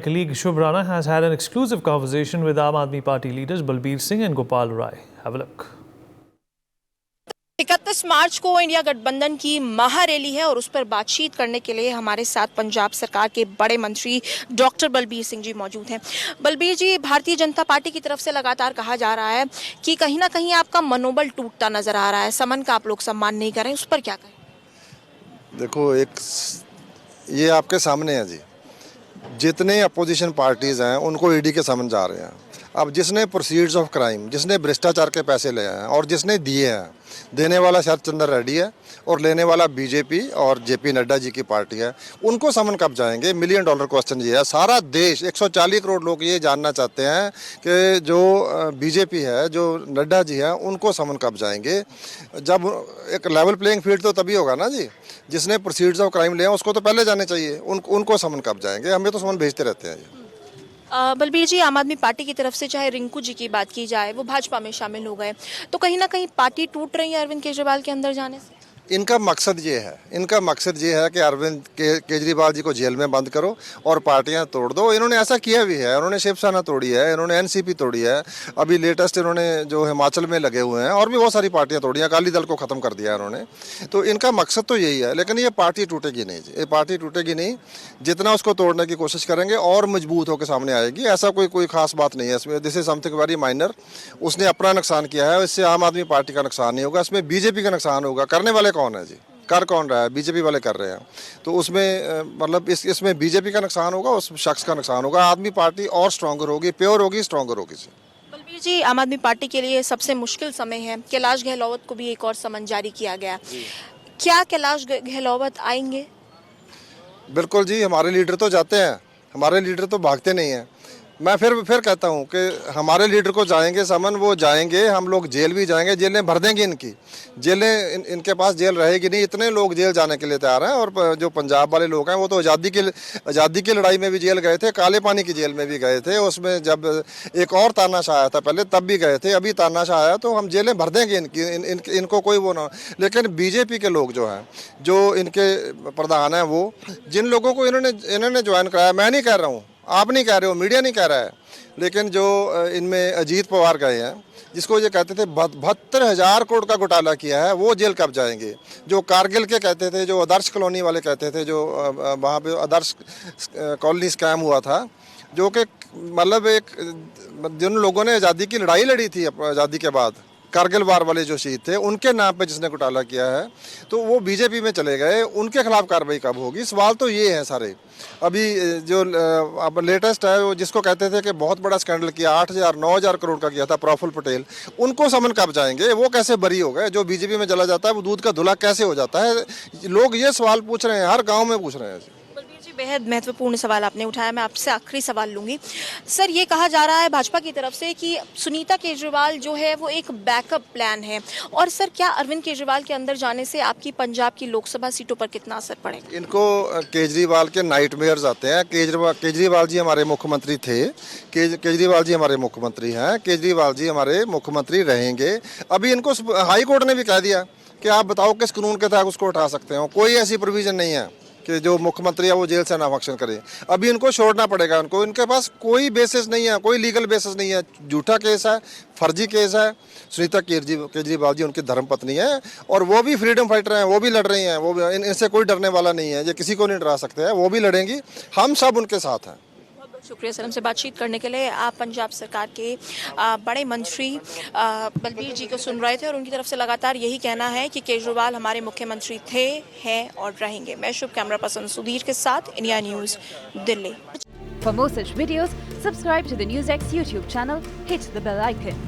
colleague Shubh Rana has had an exclusive conversation with Aam Aadmi Party leaders Balbir Singh and Gopal Rai. Have a look. 31 मार्च को India गठबंधन की महारैली है और उस पर बातचीत करने के लिए हमारे साथ पंजाब सरकार के बड़े मंत्री डॉक्टर बलबीर सिंह जी मौजूद हैं। बलबीर जी, भारतीय जनता पार्टी की तरफ से लगातार कहा जा रहा है कि कहीं ना कहीं आपका मनोबल टूटता नजर आ रहा है, समन का आप लोग सम्मान नहीं कर रहे हैं, उस पर क्या कहें? देखो, ये आपके सामने है जी, जितने अपोजिशन पार्टीज़ हैं उनको ईडी के समन जा रहे हैं। अब जिसने प्रोसीड्स ऑफ क्राइम, जिसने भ्रष्टाचार के पैसे लिए हैं और जिसने दिए हैं, देने वाला शरद चंद्र रेड्डी है और लेने वाला बीजेपी और जेपी नड्डा जी की पार्टी है, उनको समन कब जाएंगे? $1 मिलियन क्वेश्चन ये है। सारा देश 140 करोड़ लोग ये जानना चाहते हैं कि जो बीजेपी है, जो नड्डा जी है, उनको समन कब जाएंगे? जब एक लेवल प्लेइंग फील्ड तो तभी होगा ना जी। जिसने प्रोसीड्स ऑफ क्राइम लिया उसको तो पहले जाने चाहिए, उनको समन कब जाएंगे? हमें तो समन भेजते रहते हैं जी। बलबीर जी, आम आदमी पार्टी की तरफ से चाहे रिंकू जी की बात की जाए, वो भाजपा में शामिल हो गए, तो कहीं ना कहीं पार्टी टूट रही है अरविंद केजरीवाल के अंदर जाने से। इनका मकसद ये है कि अरविंद केजरीवाल जी को जेल में बंद करो और पार्टियां तोड़ दो। इन्होंने ऐसा किया भी है, उन्होंने शिवसेना तोड़ी है, इन्होंने एनसीपी तोड़ी है, अभी लेटेस्ट इन्होंने जो हिमाचल में लगे हुए हैं और भी बहुत सारी पार्टियां तोड़ी हैं, अकाली दल को ख़त्म कर दिया इन्होंने। तो इनका मकसद तो यही है, लेकिन ये पार्टी टूटेगी नहीं जी, ये पार्टी टूटेगी नहीं। जितना उसको तोड़ने की कोशिश करेंगे और मजबूत होकर सामने आएगी। ऐसा कोई खास बात नहीं है इसमें। This is something very minor. उसने अपना नुकसान किया है, इससे आम आदमी पार्टी का नुकसान नहीं होगा, इसमें बीजेपी का नुकसान होगा। करने वाले कौन है जी? कर कौन रहा है? बीजेपी वाले कर रहे हैं। तो उसमें मतलब इसमें बीजेपी का नुकसान होगा, उस शख्स का नुकसान होगा। आदमी पार्टी और स्ट्रॉन्गर होगी, प्योर होगी, स्ट्रॉन्गर होगी। बलबीर जी, आम आदमी पार्टी के लिए सबसे मुश्किल समय है। कैलाश गहलोत को भी एक और समन जारी किया गया, क्या कैलाश गहलोत आएंगे? बिल्कुल जी, हमारे लीडर तो जाते हैं, हमारे लीडर तो भागते नहीं हैं। मैं फिर कहता हूँ कि हमारे लीडर को जाएंगे समन, वो जाएंगे, हम लोग जेल भी जाएंगे, जेलें भर देंगे इनकी जेलें। इनके पास जेल रहेगी नहीं, इतने लोग जेल जाने के लिए तैयार हैं। और जो पंजाब वाले लोग हैं वो तो आज़ादी की लड़ाई में भी जेल गए थे, काले पानी की जेल में भी गए थे। उसमें जब एक और तानाशाह आया था पहले, तब भी गए थे। अभी तानाशाह आया तो हम जेलें भर देंगे इनको कोई वो ना। लेकिन बीजेपी के लोग जो हैं, जो इनके प्रधान हैं, वो जिन लोगों को इन्होंने ज्वाइन कराया, मैं नहीं कह रहा हूँ, आप नहीं कह रहे हो, मीडिया नहीं कह रहा है, लेकिन जो इनमें अजीत पवार गए हैं, जिसको ये कहते थे 72,000 करोड़ का घोटाला किया है, वो जेल कब जाएंगे? जो कारगिल के कहते थे, जो आदर्श कॉलोनी वाले कहते थे, जो वहाँ पे आदर्श कॉलोनी स्कैम हुआ था, जो कि मतलब जिन लोगों ने आज़ादी की लड़ाई लड़ी थी, आज़ादी के बाद कारगिल वार वाले जो शहीद थे, उनके नाम पे जिसने घोटाला किया है, तो वो बीजेपी में चले गए। उनके खिलाफ कार्रवाई कब होगी? सवाल तो ये है सारे। अभी जो अब लेटेस्ट है, वो जिसको कहते थे कि बहुत बड़ा स्कैंडल किया, 8,000-9,000 करोड़ का किया था, प्रफुल्ल पटेल, उनको समन कब जाएंगे? वो कैसे बरी हो गए? जो बीजेपी में चला जाता है वो दूध का धुला कैसे हो जाता है? लोग ये सवाल पूछ रहे हैं, हर गाँव में पूछ रहे हैं। बेहद महत्वपूर्ण सवाल आपने उठाया। मैं आपसे आखिरी सवाल लूंगी। सर, ये कहा जा रहा है भाजपा की तरफ से कि सुनीता केजरीवाल जो है वो एक बैकअप प्लान है, और सर क्या अरविंद केजरीवाल के अंदर जाने से आपकी पंजाब की लोकसभा सीटों पर कितना असर पड़ेगा? इनको केजरीवाल के नाइटमेयर्स आते हैं। केजरीवाल जी हमारे मुख्यमंत्री थे, केजरीवाल जी हमारे मुख्यमंत्री हैं, केजरीवाल जी हमारे मुख्यमंत्री रहेंगे। अभी इनको हाई कोर्ट ने भी कह दिया कि आप बताओ किस कानून के तहत उसको उठा सकते हो। कोई ऐसी प्रोविजन नहीं है कि जो मुख्यमंत्री है वो जेल से ना फंक्शन करे। अभी इनको छोड़ना पड़ेगा उनको। इनके पास कोई बेसिस नहीं है, कोई लीगल बेसिस नहीं है। झूठा केस है, फर्जी केस है। सुनीता केजरीवाल जी उनकी धर्मपत्नी है और वो भी फ्रीडम फाइटर हैं, वो भी लड़ रही हैं। वो इनसे कोई डरने वाला नहीं है, ये किसी को नहीं डरा सकते हैं। वो भी लड़ेंगी, हम सब उनके साथ हैं। शुक्रिया सर, हमसे बातचीत करने के लिए। आप पंजाब सरकार के बड़े मंत्री बलबीर जी को सुन रहे थे और उनकी तरफ से लगातार यही कहना है कि केजरीवाल हमारे मुख्यमंत्री थे, हैं और रहेंगे। मैं शुभ कैमरा पर्सन सुधीर के साथ, India news, Delhi. For more such videos, subscribe to the NewsX YouTube channel, hit the bell icon.